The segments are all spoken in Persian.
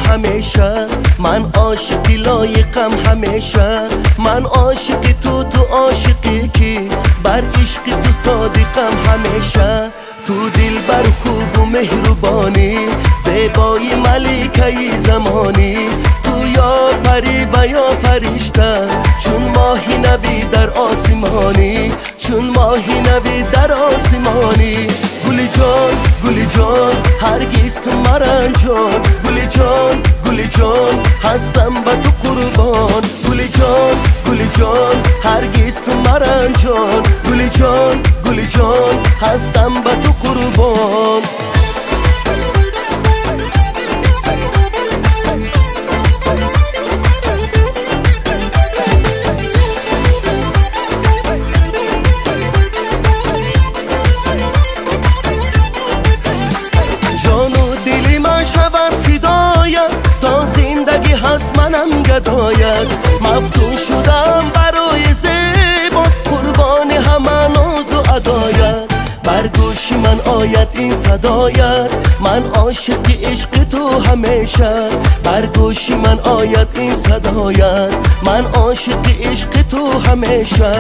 همیشه، من عاشقی لایقم همیشه، من عاشقی تو عاشقی کی، بر عشق تو صادقم همیشه. تو دل بر خوب و مهربانی، زیبای ملکه زمانی، تو یا پری و یا فرشته، چون ماهی نبی در آسمانی، چون ماهی نبی در آسمانی. گلی جان گلی جان هرگز تو مرنجان، گلی جان گلی جان هستم به تو قربان، گلی جان گلی جان هرگز تو مرنجان، گلی جان گلی جان هستم به تو قربان. منم گدایت مفتون شدم برای زیبا، قربان همه ناز و عدایت، بر گوش من آید این صدایت، من عاشق عشق تو همیشه، بر گوش من آید این صدایت، من عاشق عشق تو همیشه.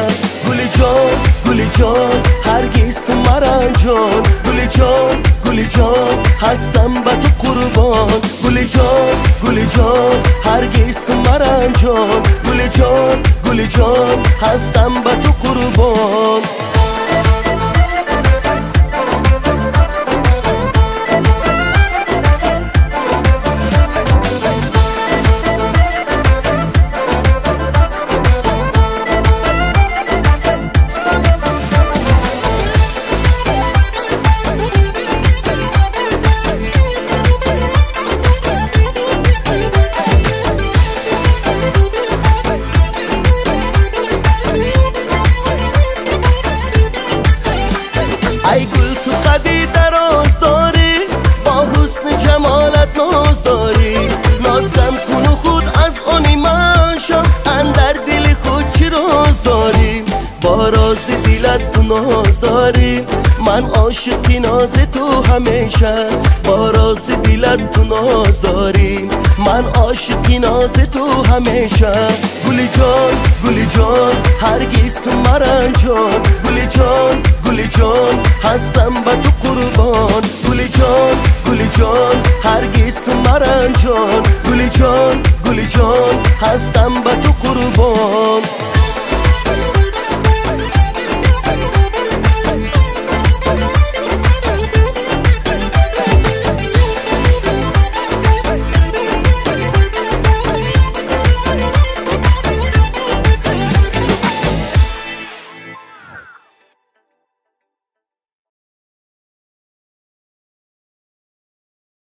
گلی جان گلی جان هرگز تو مرنجان، گلی جان گلی جان هستم به تو قربان، گلی جان گلی جان هرگز تو مرنجان، گلی جان گلی جان هستم به تو قربان. ای گل تو قدی دراز داری، با حسن جمالت ناز داری، ناز کم کن و خود از آنی من شم، اندر دل خود چی راز داری، با راز دلت تو ناز داری، من عاشقی ناز تو همیشه، با راز دلت تو ناز داری، من عاشقی ناز تو همیشه. گلی جان گلی جان هرگز تو مرنجان، گلی جان گلی جان هستم به تو قربان، گلی جان گلی جان هرگز تو مرنجان، گلی جان گلی جان هستم به تو قربان.